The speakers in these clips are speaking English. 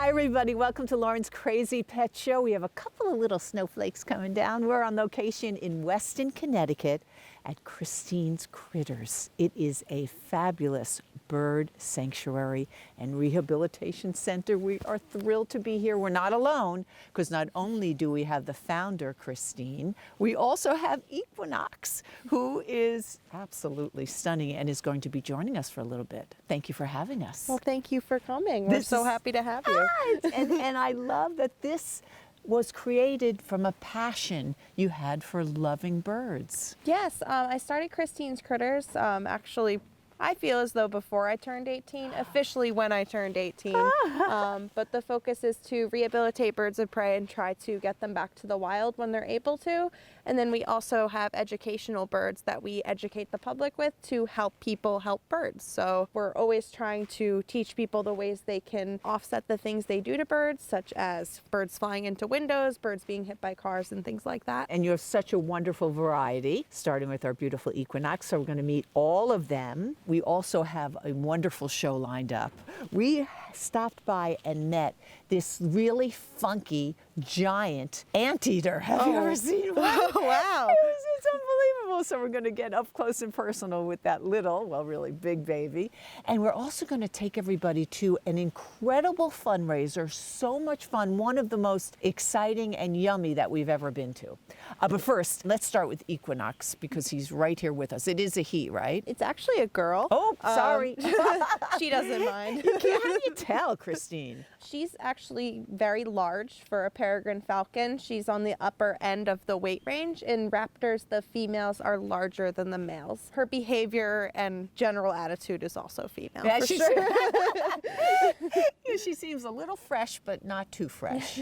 Hi, everybody. Welcome to Lauren's Crazy Pet Show. We have a couple of little snowflakes coming down. We're on location in Weston, Connecticut at Christine's Critters. It is a fabulous bird sanctuary and rehabilitation center. We are thrilled to be here. We're not alone because not only do we have the founder, Christine, we also have Equinox, who is absolutely stunning and is going to be joining us for a little bit. Thank you for having us. Well, thank you for coming. We're so happy to have you. And I love that this was created from a passion you had for loving birds. Yes, I started Christine's Critters actually. I feel as though before I turned 18, officially when I turned 18. But the focus is to rehabilitate birds of prey and try to get them back to the wild when they're able to. And then we also have educational birds that we educate the public with to help people help birds. So we're always trying to teach people the ways they can offset the things they do to birds, such as birds flying into windows, birds being hit by cars, and things like that. And you have such a wonderful variety, starting with our beautiful Equinox. So we're going to meet all of them. We also have a wonderful show lined up. We stopped by and met this really funky giant anteater. Have you ever seen one? Oh, wow. It's unbelievable. So we're going to get up close and personal with that little, well, really big baby. And we're also going to take everybody to an incredible fundraiser. So much fun. One of the most exciting and yummy that we've ever been to. But first, let's start with Equinox because he's right here with us. It is a he, right? It's actually a girl. Oh, sorry. She doesn't mind. How do you tell, Christine? She's actually very large for a peregrine falcon. She's on the upper end of the weight range. In raptors, the females are larger than the males. Her behavior and general attitude is also female. Yeah, for she's sure. Yeah, she seems a little fresh, but not too fresh.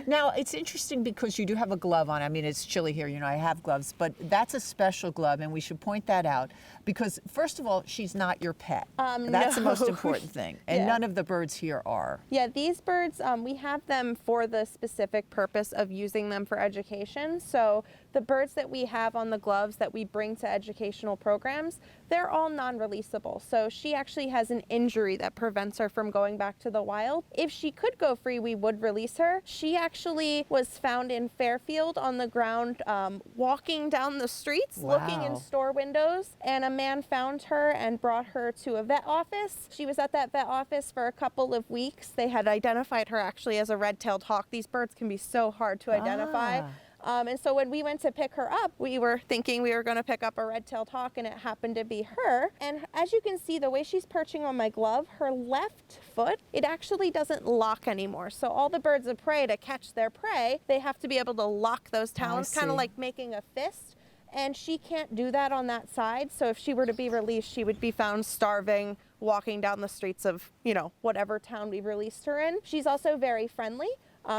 Now, it's interesting because you do have a glove on. I mean, it's chilly here, you know, I have gloves, but that's a special glove, and we should point that out because, first of all, she's not your pet. That's the most important thing, and none of the birds here are. Yeah, these birds, we have them for the specific purpose of using them for education. So the birds that we have on the gloves that we bring to educational programs, they're all non-releasable. So she actually has an injury that prevents her from going back to the wild. If she could go free, we would release her. She actually was found in Fairfield on the ground, walking down the streets, looking in store windows, and a man found her and brought her to a vet office. She was at that vet office for a couple of weeks. They had identified her actually as a red-tailed hawk. These birds can be so hard to identify. And so when we went to pick her up, we were thinking we were going to pick up a red-tailed hawk, and it happened to be her. And as you can see, the way she's perching on my glove, her left foot, it actually doesn't lock anymore. So all the birds of prey, to catch their prey, they have to be able to lock those talons, kind of like making a fist. And she can't do that on that side. So if she were to be released, she would be found starving, walking down the streets of, you know, whatever town we released her in. She's also very friendly.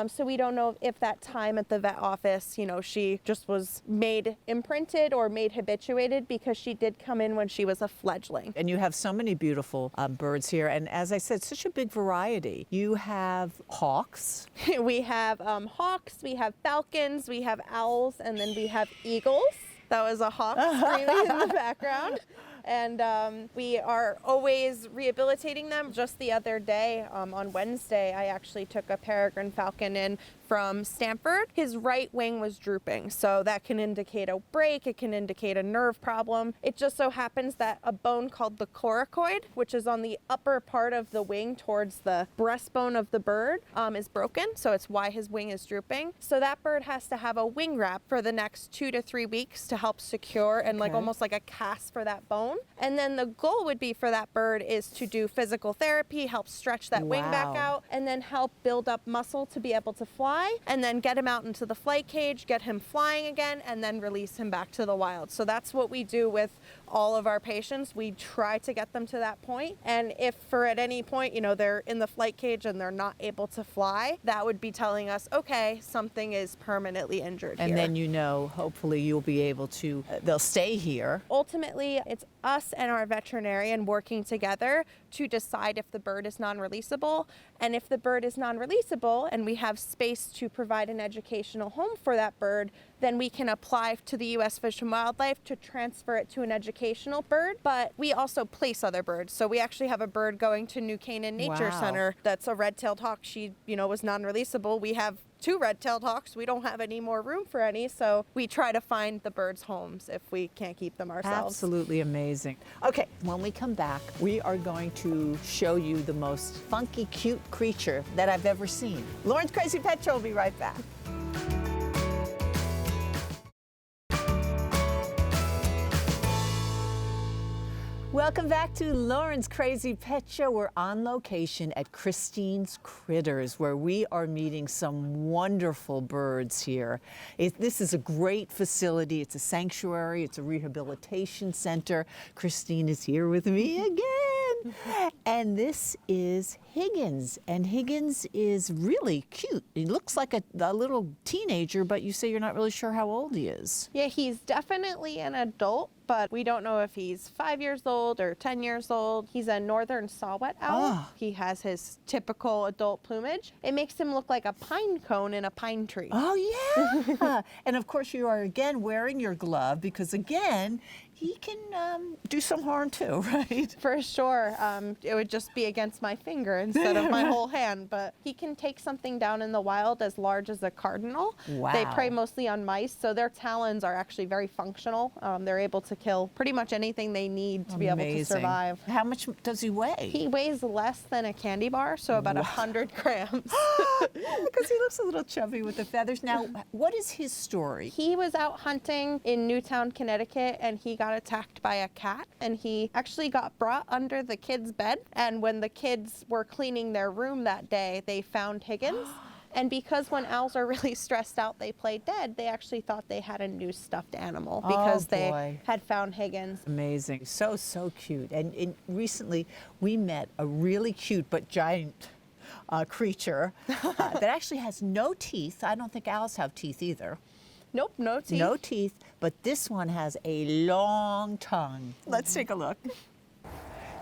So we don't know if that time at the vet office, you know, she just was made imprinted or made habituated because she did come in when she was a fledgling. And you have so many beautiful birds here. And as I said, such a big variety. You have hawks. We have hawks, we have falcons, we have owls, and then we have eagles. That was a hawk screaming in the background. And we are always rehabilitating them. Just the other day, on Wednesday, I actually took a peregrine falcon in from Stanford. His right wing was drooping, so that can indicate a break, it can indicate a nerve problem. It just so happens that a bone called the coracoid, which is on the upper part of the wing towards the breastbone of the bird, is broken, so it's why his wing is drooping. So that bird has to have a wing wrap for the next 2 to 3 weeks to help secure and like almost like a cast for that bone. And then the goal would be for that bird is to do physical therapy, help stretch that wing back out, and then help build up muscle to be able to fly, and then get him out into the flight cage, get him flying again, and then release him back to the wild. So that's what we do with all of our patients. We try to get them to that point. And if for at any point, you know, they're in the flight cage and they're not able to fly, that would be telling us, okay, something is permanently injured here. And then, you know, hopefully you'll be able to, they'll stay here. Ultimately, it's us and our veterinarian working together to decide if the bird is non-releasable. And if the bird is non-releasable and we have space to provide an educational home for that bird, then we can apply to the U.S. Fish and Wildlife to transfer it to an educational bird. But we also place other birds. So we actually have a bird going to New Canaan Nature Wow. Center that's a red-tailed hawk. She, was non-releasable. We have 2 red-tailed hawks. We don't have any more room for any, so we try to find the birds homes if we can't keep them ourselves. Absolutely amazing. Okay, when we come back, we are going to show you the most funky, cute creature that I've ever seen. Lauren's Crazy Pet Show will be right back. Welcome back to Lauren's Crazy Pet Show. We're on location at Christine's Critters, where we are meeting some wonderful birds here. This is a great facility. It's a sanctuary. It's a rehabilitation center. Christine is here with me again. And this is Higgins. And Higgins is really cute. He looks like a little teenager, but you say you're not really sure how old he is. Yeah, he's definitely an adult, but we don't know if he's 5 years old or 10 years old. He's a northern saw-whet owl. Oh. He has his typical adult plumage. It makes him look like a pine cone in a pine tree. Oh, yeah. And of course, you are again wearing your glove because, again, he can do some harm too, right? For sure. It would just be against my finger instead of my whole hand, but he can take something down in the wild as large as a cardinal. Wow. They prey mostly on mice, so their talons are actually very functional. They're able to kill pretty much anything they need to be able to survive. How much does he weigh? He weighs less than a candy bar, so about 100 grams. Because he looks a little chubby with the feathers. Now, what is his story? He was out hunting in Newtown, Connecticut, and he got attacked by a cat, and he actually got brought under the kids' bed. And when the kids were cleaning their room that day, they found Higgins. And because when owls are really stressed out, they play dead, they actually thought they had a new stuffed animal because they had found Higgins. Amazing. So, so cute. And recently, we met a really cute but giant creature that actually has no teeth. I don't think owls have teeth either. Nope, no teeth. No teeth, but this one has a long tongue. Let's take a look.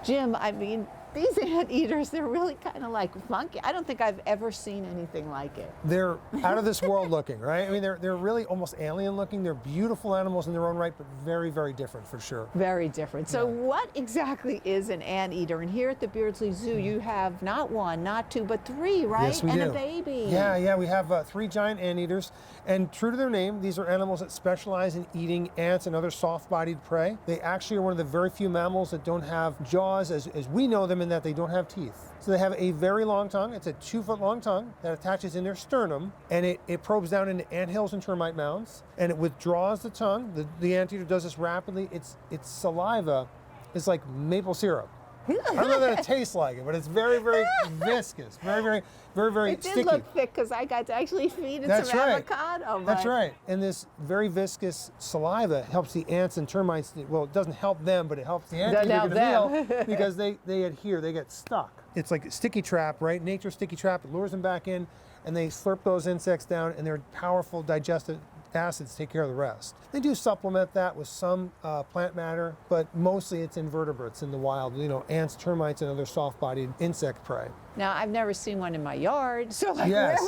Jim, I mean, these anteaters, they're really kind of like funky. I don't think I've ever seen anything like it. They're out of this world looking, right? I mean, they're really almost alien looking. They're beautiful animals in their own right, but very, very different for sure. Very different. So what exactly is an anteater? And here at the Beardsley Zoo, you have not 1, not 2, but 3, right? Yes, we do. And a baby. Yeah, we have 3 giant anteaters. And true to their name, these are animals that specialize in eating ants and other soft-bodied prey. They actually are one of the very few mammals that don't have jaws as we know them, in that they don't have teeth. So they have a very long tongue. It's a 2-foot long tongue that attaches in their sternum, and it probes down into anthills and termite mounds, and it withdraws the tongue. The anteater does this rapidly. Its saliva is like maple syrup. I don't know that it tastes like it, but it's very, very viscous, very It sticky. did look thick because I got to actually feed it some avocado. That's right. And this very viscous saliva helps the ants and termites. Well, it doesn't help them, but it helps the ants get a meal because they adhere, they get stuck. It's like a sticky trap, right? Nature's sticky trap. It lures them back in, and they slurp those insects down, and their powerful digestive acids take care of the rest. They do supplement that with some plant matter, but mostly it's invertebrates in the wild, ants, termites, and other soft-bodied insect prey. Now, I've never seen one in my yard, so like, Yes.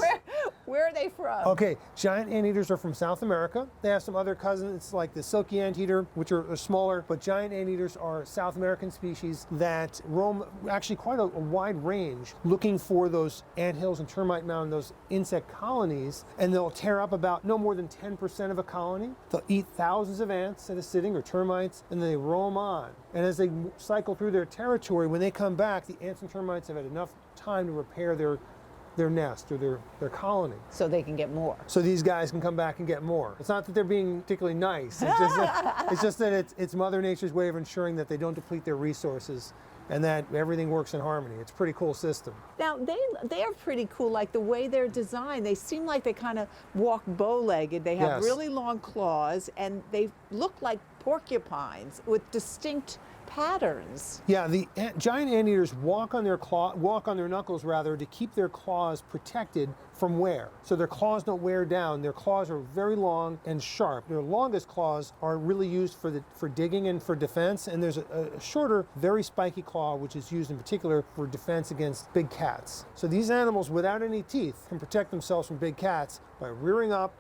where are they from? Okay, giant anteaters are from South America. They have some other cousins like the silky anteater, which are smaller, but giant anteaters are South American species that roam actually quite a wide range looking for those anthills and termite mound, those insect colonies, and they'll tear up about no more than 10% of a colony. They'll eat thousands of ants at a sitting, or termites, and then they roam on. And as they cycle through their territory, when they come back, the ants and termites have had enough time to repair their nest or their colony. So they can get more. So these guys can come back and get more. It's not that they're being particularly nice. It's just that it's Mother Nature's way of ensuring that they don't deplete their resources and that everything works in harmony. It's a pretty cool system. Now, they are pretty cool, like the way they're designed. They seem like they kind of walk bow-legged. They have Yes. really long claws, and they look like porcupines with distinct patterns. Yeah, the giant anteaters walk on their knuckles rather, to keep their claws protected from wear. So their claws don't wear down. Their claws are very long and sharp. Their longest claws are really used for digging and for defense, and there's a shorter, very spiky claw which is used in particular for defense against big cats. So these animals without any teeth can protect themselves from big cats by rearing up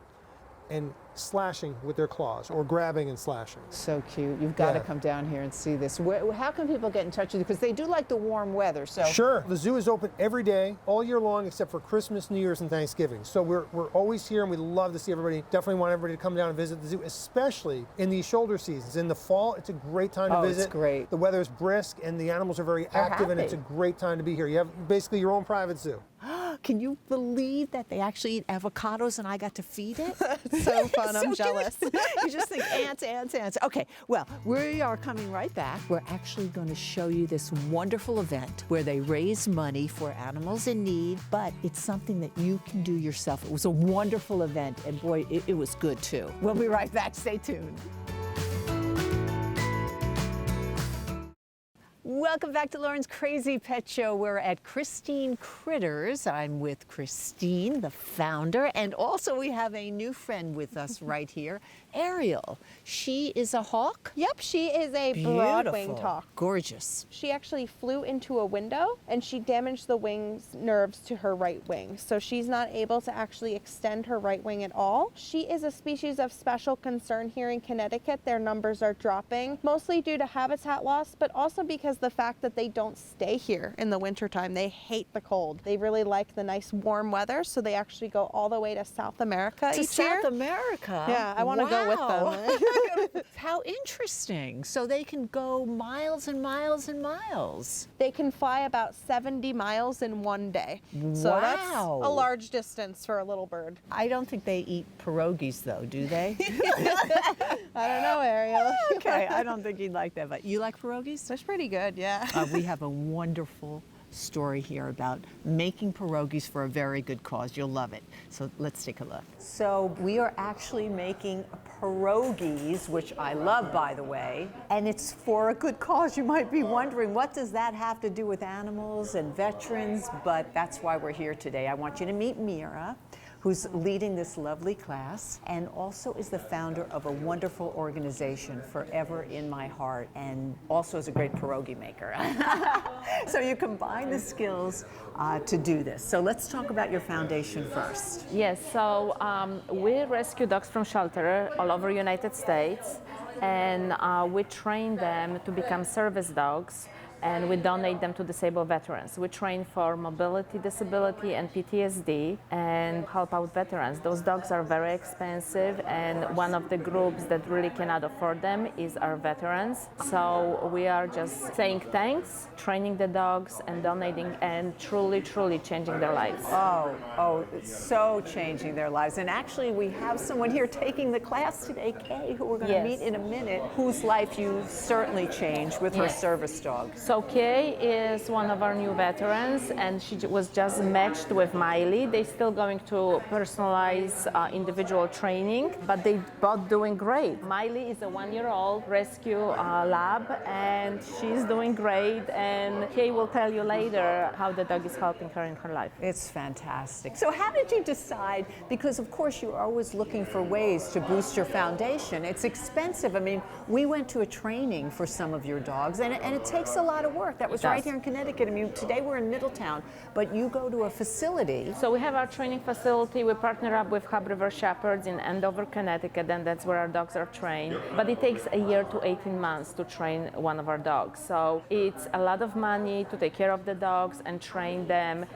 and slashing with their claws, or grabbing and slashing. So cute. You've got to Yeah. come down here and see this. How can people get in touch with you? Because they do like the warm weather. So Sure. The zoo is open every day, all year long, except for Christmas, New Year's, and Thanksgiving. So we're always here, and we love to see everybody. Definitely want everybody to come down and visit the zoo, especially in these shoulder seasons. In the fall, it's a great time to Oh, visit. it's great. The weather's brisk, and the animals are very They're active, and it's a happy. great time to be here. You have basically your own private zoo. can you believe that they actually eat avocados and I got to feed it? So fun. I'm So jealous. cute. You just think ants, ants, ants. Okay, well, we are coming right back. We're actually going to show you this wonderful event where they raise money for animals in need, but it's something that you can do yourself. It was a wonderful event, and boy, it was good too. We'll be right back. Stay tuned. Welcome back to Lauren's Crazy Pet Show. We're at Christine Critters. I'm with Christine, the founder, and also we have a new friend with us right here, Ariel. She is a hawk. Yep, she is a broad-winged hawk. Gorgeous. She actually flew into a window and she damaged the wings nerves to her right wing. So she's not able to actually extend her right wing at all. She is a species of special concern here in Connecticut. Their numbers are dropping, mostly due to habitat loss, but also because the fact that they don't stay here in the wintertime. They hate the cold. They really like the nice warm weather, so they actually go all the way to South America To each year. South America? Yeah, I want to go with them. How interesting. So they can go miles and miles and miles. They can fly about 70 miles in one day. So that's Wow. a large distance for a little bird. I don't think they eat pierogies, though, do they? I don't know, Ariel. Okay, I don't think you'd like that, but you like pierogies? That's pretty good, yeah. We have a wonderful story here about making pierogies for a very good cause. You'll love it. So let's take a look. So we are actually making pierogies, which I love, by the way, and it's for a good cause. You might be wondering, what does that have to do with animals and veterans? But that's why we're here today. I want you to meet Mira, who's leading this lovely class and also is the founder of a wonderful organization, Forever in My Heart, and also is a great pierogi maker. So you combine the skills to do this. So let's talk about your foundation first. Yes, so we rescue dogs from shelter all over United States, and we train them to become service dogs, and we donate them to disabled veterans. We train for mobility disability and PTSD and help out veterans. Those dogs are very expensive, and one of the groups that really cannot afford them is our veterans. So we are just saying thanks, training the dogs and donating, and truly, truly changing their lives. Oh, it's so changing their lives. And actually, we have someone here taking the class today, Kay, who we're going to Yes. meet in a minute, whose life you certainly changed with her Yes. service dog. So Kay is one of our new veterans, and she was just matched with Miley. They're still going to personalize individual training, but they both doing great. Miley is a 1-year-old rescue lab, and she's doing great, and Kay will tell you later how the dog is helping her in her life. It's fantastic. So how did you decide, because of course you're always looking for ways to boost your foundation. It's expensive. I mean, we went to a training for some of your dogs, and it takes a lot of work. That was It right does. here in Connecticut. I mean, today we're in Middletown, but you go to a facility. So we have our training facility. We partner up with Hub River Shepherds in Andover, Connecticut, and that's where our dogs are trained. But it takes a year to 18 months to train one of our dogs. So it's a lot of money to take care of the dogs and train them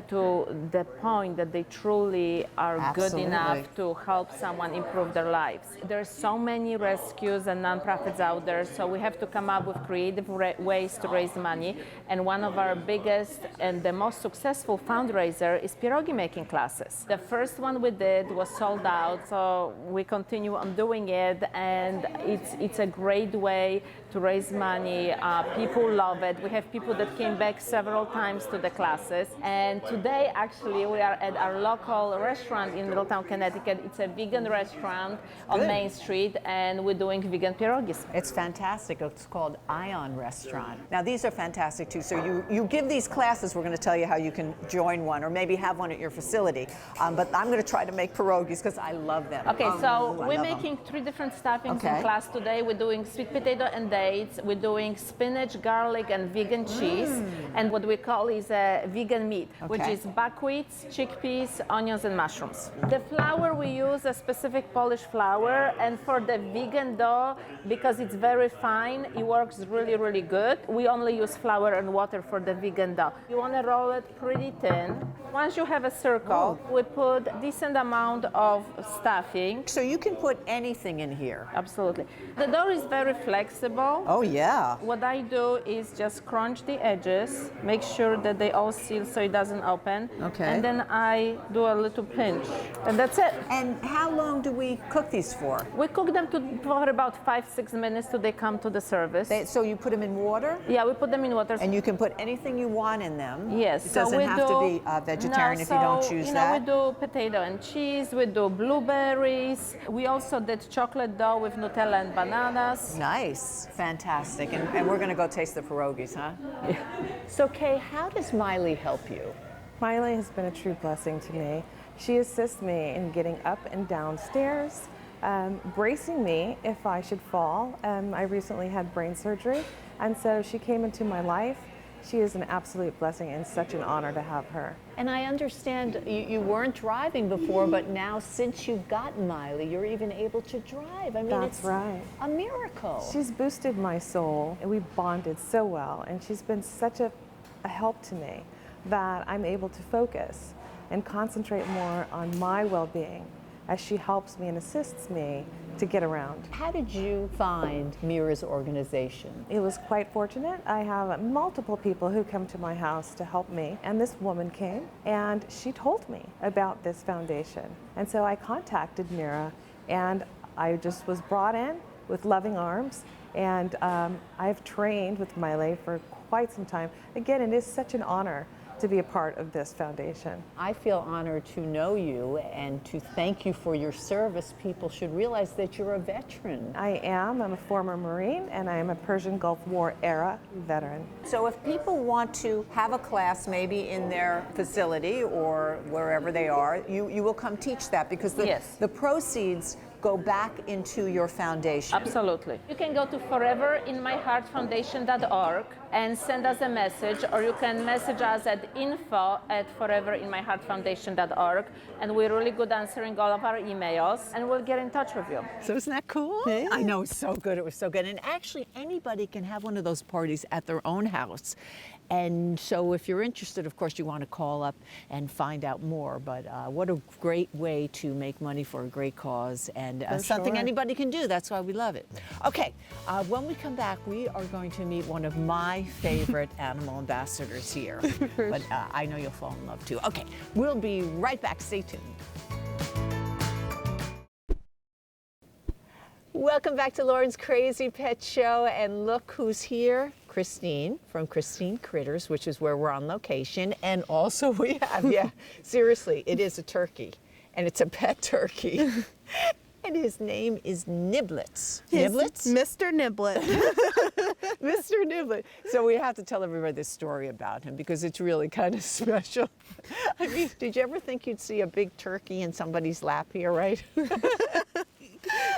to the point that they truly are good Absolutely. enough to help someone improve their lives. There's so many rescues and nonprofits out there, so we have to come up with creative ways to raise money. And one of our biggest and the most successful fundraiser is pierogi making classes. The first one we did was sold out, so we continue on doing it, and it's a great way to raise money. People love it. We have people that came back several times to the classes. And today, actually, we are at our local restaurant in Middletown, Connecticut. It's a vegan restaurant on Main Street, and we're doing vegan pierogies. It's fantastic. It's called Ion Restaurant. Now, these are fantastic too. So you give these classes. We're going to tell you how you can join one or maybe have one at your facility. But I'm going to try to make pierogies because I love them. Okay, so we're making 3 different stuffings in class today. We're doing sweet potato and dates. We're doing spinach, garlic, and vegan cheese. And what we call is a vegan meat, which is buckwheat, chickpeas, onions, and mushrooms. The flour, we use a specific Polish flour. And for the vegan dough, because it's very fine, it works really, really good. We only use flour and water for the vegan dough. You want to roll it pretty thin. Once you have a circle, we put a decent amount of stuffing. So you can put anything in here. Absolutely. The dough is very flexible. Oh, yeah. What I do is just crunch the edges, make sure that they all seal so it doesn't open. Okay. And then I do a little pinch, and that's it. And how long do we cook these for? We cook them for about 5-6 minutes till they come to the service. So you put them in water? Yeah, we put them in water. And you can put anything you want in them. Yes. It doesn't have to be vegetarian if you don't choose that. We do potato and cheese, we do blueberries. We also did chocolate dough with Nutella and bananas. Nice. Fantastic. And we're going to go taste the pierogies, huh? Yeah. So, Kay, how does Miley help you? Miley has been a true blessing to me. She assists me in getting up and down stairs, bracing me if I should fall. I recently had brain surgery, and so she came into my life. She is an absolute blessing and such an honor to have her. And I understand you weren't driving before, but now since you've gotten Miley, you're even able to drive. I mean, That's right. A miracle. She's boosted my soul, and we bonded so well, and she's been such a help to me that I'm able to focus and concentrate more on my well-being as she helps me and assists me to get around. How did you find Mira's organization? It was quite fortunate. I have multiple people who come to my house to help me, and this woman came and she told me about this foundation. And so I contacted Mira, and I just was brought in with loving arms, and I've trained with Miley for quite some time. Again, it is such an honor to be a part of this foundation. I feel honored to know you and to thank you for your service. People should realize that you're a veteran. I am. I'm a former Marine, and I am a Persian Gulf War era veteran. So if people want to have a class maybe in their facility or wherever they are, you will come teach that because the proceeds go back into your foundation. Absolutely. You can go to foreverinmyheartfoundation.org and send us a message, or you can message us at info@foreverinmyheartfoundation.org, and we're really good answering all of our emails, and we'll get in touch with you. So isn't that cool? Yeah. I know, it's so good. It was so good. And actually, anybody can have one of those parties at their own house. And so if you're interested, of course, you want to call up and find out more. But what a great way to make money for a great cause, and something anybody can do. That's why we love it. Okay, when we come back, we are going to meet one of my favorite animal ambassadors here. But I know you'll fall in love too. Okay, we'll be right back. Stay tuned. Welcome back to Lauren's Crazy Pet Show, and look who's here. Christine from Christine Critters, which is where we're on location, and also we have, seriously, it is a turkey, and it's a pet turkey, and his name is Niblets. Niblets? Mr. Niblet. Mr. Niblet. So we have to tell everybody this story about him because it's really kind of special. I mean, did you ever think you'd see a big turkey in somebody's lap here, right?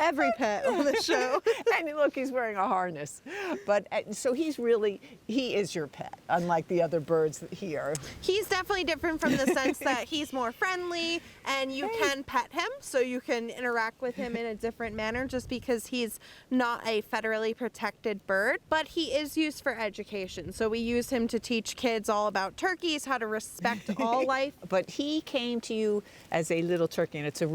Every pet on the show. And look, he's wearing a harness. But so he is your pet, unlike the other birds here. He's definitely different from the sense that he's more friendly, and you can pet him, so you can interact with him in a different manner just because he's not a federally protected bird. But he is used for education. So we use him to teach kids all about turkeys, how to respect all life. But he came to you as a little turkey, and it's a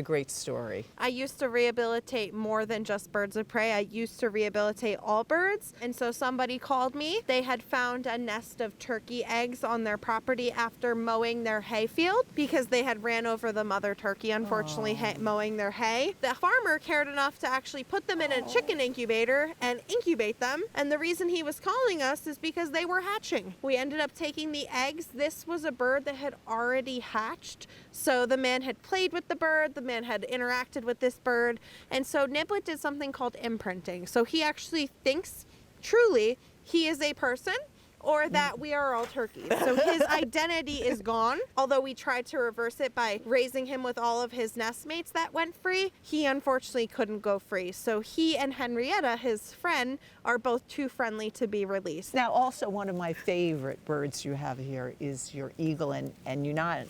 great story. I used to rehabilitate rehabilitate more than just birds of prey. I used to rehabilitate all birds. And so somebody called me. They had found a nest of turkey eggs on their property after mowing their hay field because they had ran over the mother turkey, unfortunately, mowing their hay. The farmer cared enough to actually put them in a chicken incubator and incubate them. And the reason he was calling us is because they were hatching. We ended up taking the eggs. This was a bird that had already hatched. So the man had played with the bird, the man had interacted with this bird. And so Niblet did something called imprinting. So he actually thinks truly he is a person, or that we are all turkeys. So his identity is gone. Although we tried to reverse it by raising him with all of his nestmates that went free, he unfortunately couldn't go free. So he and Henrietta, his friend, are both too friendly to be released. Now, also one of my favorite birds you have here is your eagle, and you not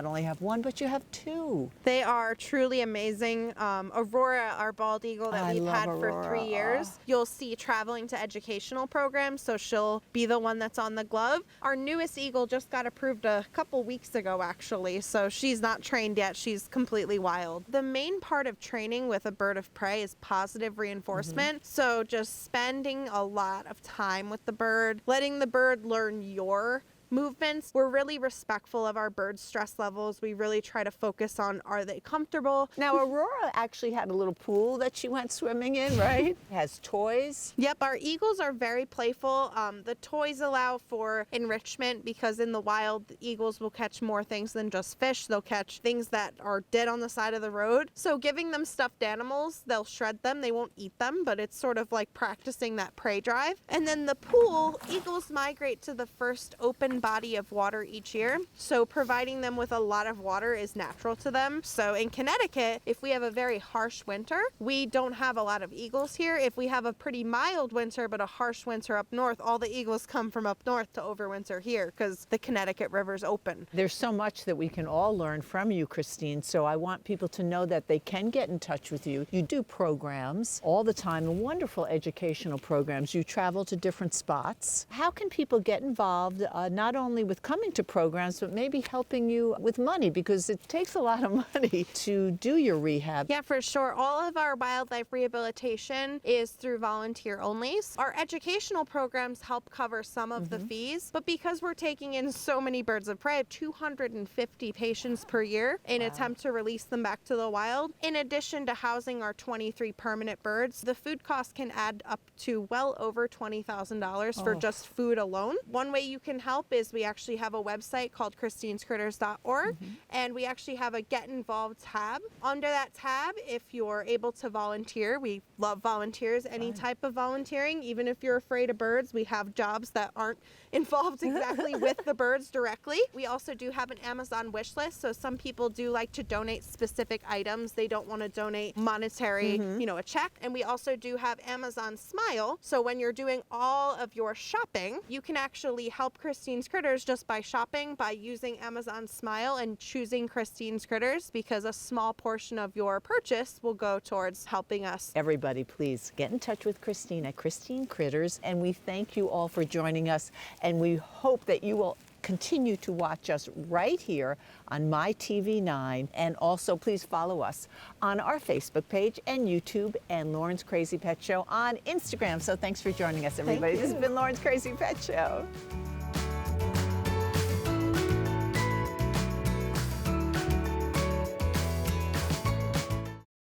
only have one, but you have two. They are truly amazing. Aurora, our bald eagle that we've had for 3 years, you'll see traveling to educational programs, so she'll be the one that's on the glove. Our newest eagle just got approved a couple weeks ago, actually, so she's not trained yet. She's completely wild. The main part of training with a bird of prey is positive reinforcement. So just spending a lot of time with the bird, letting the bird learn your movements. We're really respectful of our birds' stress levels. We really try to focus on, are they comfortable? Now, Aurora actually had a little pool that she went swimming in, right? Has toys. Yep, our eagles are very playful. The toys allow for enrichment because in the wild, the eagles will catch more things than just fish. They'll catch things that are dead on the side of the road. So giving them stuffed animals, they'll shred them. They won't eat them, but it's sort of like practicing that prey drive. And then the pool, eagles migrate to the first open body of water each year. So providing them with a lot of water is natural to them. So in Connecticut, if we have a very harsh winter, we don't have a lot of eagles here. If we have a pretty mild winter, but a harsh winter up north, all the eagles come from up north to overwinter here because the Connecticut River's open. There's so much that we can all learn from you, Christine. So I want people to know that they can get in touch with you. You do programs all the time, wonderful educational programs. You travel to different spots. How can people get involved, not only with coming to programs, but maybe helping you with money, because it takes a lot of money to do your rehab? Yeah, for sure. All of our wildlife rehabilitation is through volunteer only. Our educational programs help cover some of the fees, but because we're taking in so many birds of prey, 250 patients per year in attempt to release them back to the wild, in addition to housing our 23 permanent birds, the food cost can add up to well over $20,000 for just food alone. One way you can help is we actually have a website called christinescritters.org, and we actually have a Get Involved tab. Under that tab, if you're able to volunteer, we love volunteers, any type of volunteering, even if you're afraid of birds, we have jobs that aren't involved exactly with the birds directly. We also do have an Amazon wish list, so some people do like to donate specific items. They don't want to donate monetary, a check. And we also do have Amazon Smile, so when you're doing all of your shopping, you can actually help Christine's Critters just by shopping, by using Amazon Smile and choosing Christine's Critters, because a small portion of your purchase will go towards helping us. Everybody, please get in touch with Christine at Christine Critters, and we thank you all for joining us, and we hope that you will continue to watch us right here on MyTV9, and also please follow us on our Facebook page and YouTube, and Lauren's Crazy Pet Show on Instagram. So thanks for joining us, everybody. This has been Lauren's Crazy Pet Show.